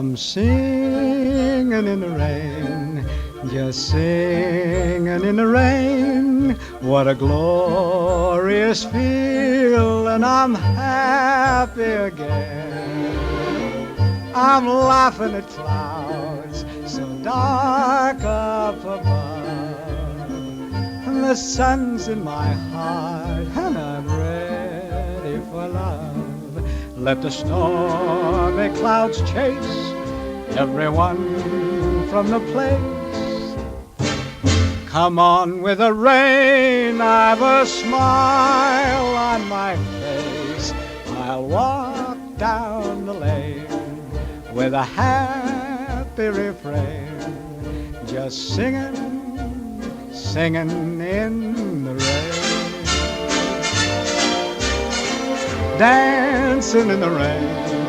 I'm singing in the rain, just singing in the rain. What a glorious feeling, I'm happy again. I'm laughing at clouds so dark up above, and the sun's in my heart, and I'm ready for love. Let the stormy clouds chase everyone from the place. Come on with the rain, I've a smile on my face. I'll walk down the lane with a happy refrain, just singing, singing in the rain, dancing in the rain.